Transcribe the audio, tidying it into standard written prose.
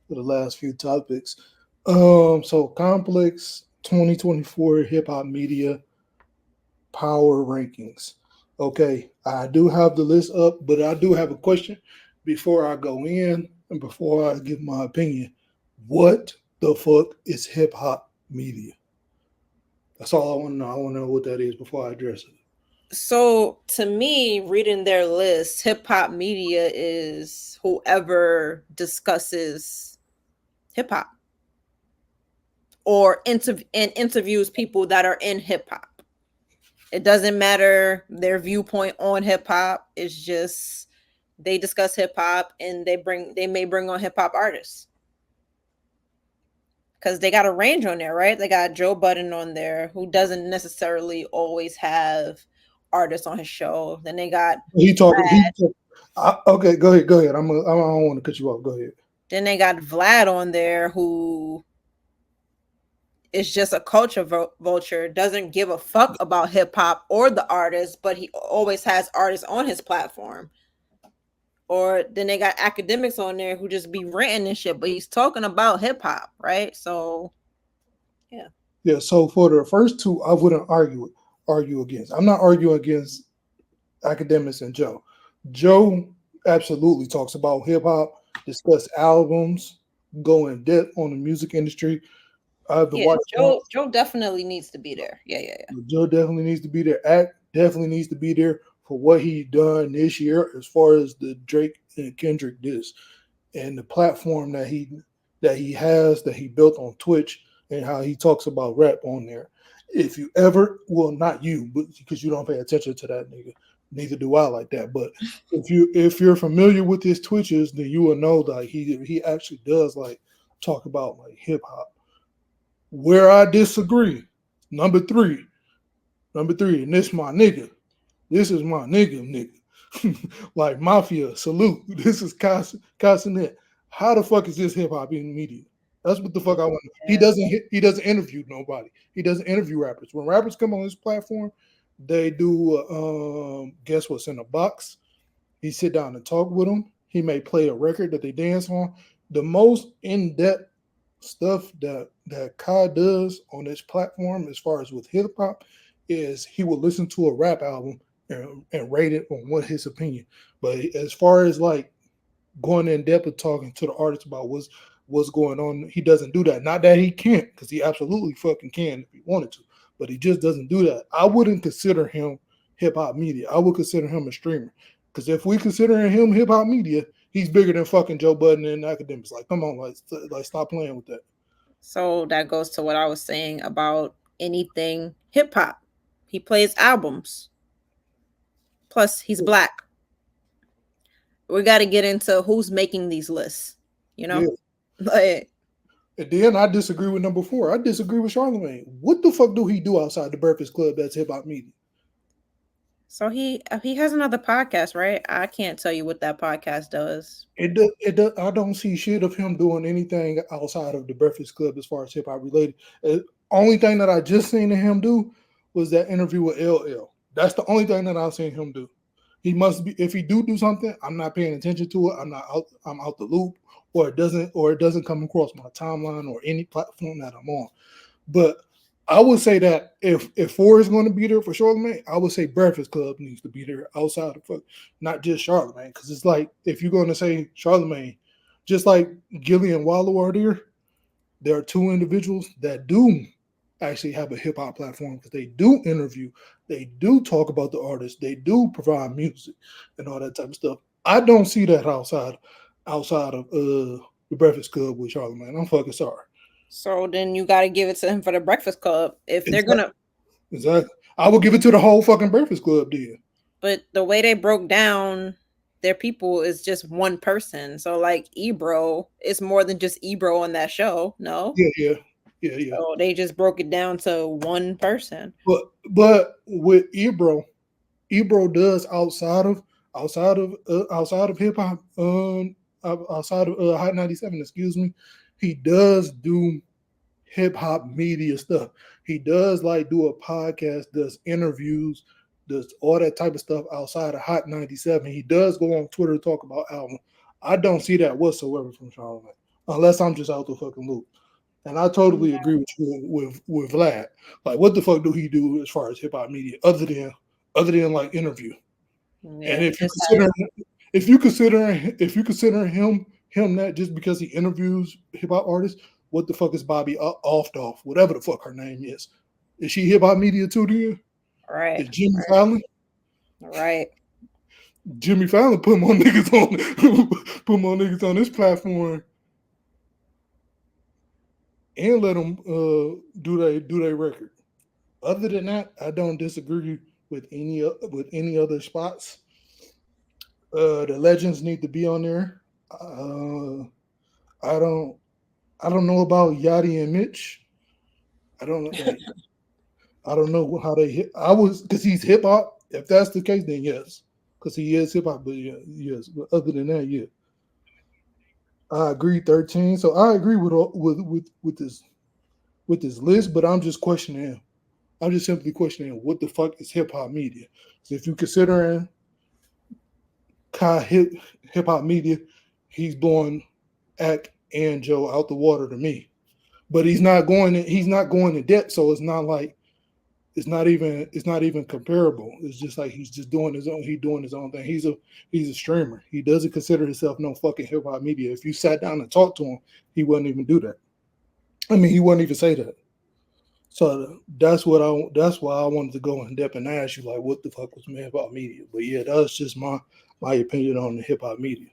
for the last few topics. So Complex 2024 Hip Hop Media Power Rankings. Okay, I do have the list up, but I do have a question before I go in and before I give my opinion. What the fuck is hip hop media? That's all I want to know. I want to know what that is before I address it. So to me, reading their list, hip hop media is whoever discusses hip hop or interviews people that are in hip hop. It doesn't matter their viewpoint on hip hop. It's just they discuss hip hop and they may bring on hip hop artists because they got a range on there, right? They got Joe Budden on there, who doesn't necessarily always have artists on his show. Then they got He talking. Vlad. Okay, go ahead. Go ahead. I don't want to cut you off. Go ahead. Then they got Vlad on there, who is just a culture vulture, doesn't give a fuck about hip hop or the artist, but he always has artists on his platform. Or then they got academics on there who just be ranting and shit, but he's talking about hip hop, right? So yeah. Yeah. So for the first two, I wouldn't argue against. I'm not arguing against academics and Joe. Joe absolutely talks about hip hop, discuss albums, go in depth on the music industry. I've Yeah, watched one. Joe definitely needs to be there. Yeah. Joe definitely needs to be there. Act definitely needs to be there for what he done this year as far as the Drake and Kendrick diss and the platform that he has that he built on Twitch and how he talks about rap on there. If you ever, well, not you, but because you don't pay attention to that nigga, neither do I like that. But if you're familiar with his Twitches, then you will know that he actually does like talk about like hip hop. Where I disagree, number three, and this my nigga. This is my nigga. Like Mafia, salute. This is Cassinet. How the fuck is this hip hop in media? That's what the fuck I want. Yeah. He doesn't interview nobody. He doesn't interview rappers. When rappers come on his platform, they do guess what's in a box. He sit down and talk with them. He may play a record that they dance on. The most in depth stuff that Kai does on this platform, as far as with hip hop, is he will listen to a rap album and rate it on what his opinion. But as far as like going in depth and talking to the artist about what's going on, he doesn't do that. Not that he can't, because he absolutely fucking can if he wanted to, but he just doesn't do that. I wouldn't consider him hip hop media. I would consider him a streamer. Because if we consider him hip hop media, he's bigger than fucking Joe Budden and academics. Like, come on, like stop playing with that. So that goes to what I was saying about anything hip hop. He plays albums. Plus, he's black. We got to get into who's making these lists. You know, Yeah. like And then I disagree with number four. I disagree with Charlemagne. What the fuck do he do outside the Breakfast Club that's hip hop media? so he has another podcast, right? I can't tell you what that podcast does. I don't see shit of him doing anything outside of the Breakfast Club as far as hip hop related. Only thing that I just seen him do was that interview with LL. That's the only thing that I've seen him do. He must be, if he do something, I'm not paying attention to it. I'm out the loop, or it doesn't come across my timeline or any platform that I'm on. But I would say that if four is going to be there for Charlemagne, I would say Breakfast Club needs to be there outside of not just Charlemagne, because it's like if you're going to say Charlemagne, just like Gillian Wallow are there are two individuals that do actually have a hip hop platform because they do interview, they do talk about the artists, they do provide music and all that type of stuff. I don't see that outside of the Breakfast Club with Charlemagne. I'm fucking sorry. So then you got to give it to him for the Breakfast Club if they're Exactly. gonna. Exactly. I would give it to the whole fucking Breakfast Club deal. But the way they broke down their people is just one person. So like Ebro, it's more than just Ebro on that show. No, Yeah, yeah, yeah. so they just broke it down to one person. But with Ebro does outside of hip hop, outside of Hot 97, excuse me, he does do hip hop media stuff. He does like do a podcast, does interviews, does all that type of stuff outside of Hot 97. He does go on Twitter to talk about album. I don't see that whatsoever from Charlamagne. unless I'm just out the fucking loop. And I totally agree with you with Vlad. Like, what the fuck do he do as far as hip hop media other than like interview? Yeah, And he just has if you consider him that just because he interviews hip hop artists, what the fuck is Bobby off whatever the fuck her name is? Is she hip hop media too? Then right, is Jimmy right, Fallon? right. Jimmy Fallon put more niggas on put more niggas on this platform and let them do their record. Other than that, I don't disagree with any other spots. The legends need to be on there. I don't I don't know about Yachty and Mitch. I don't like I don't know how they hit. I was because he's hip hop. If that's the case, then yes, because he is hip hop. But yeah, yes, but other than that, yeah, I agree. 13. So I agree with this list, but I'm just questioning him. I'm just simply questioning what the fuck is hip hop media. So if you considering Kai hip hop media, he's blowing Ack and Joe out the water to me. But he's not going in depth, so it's not even comparable. It's just like he's doing his own thing. He's a streamer. He doesn't consider himself no fucking hip hop media. If you sat down and talked to him, he wouldn't even do that. I mean, he wouldn't even say that. So that's why I wanted to go in depth and ask you like what the fuck was hip hop media. But yeah, that's just my opinion on the hip hop media.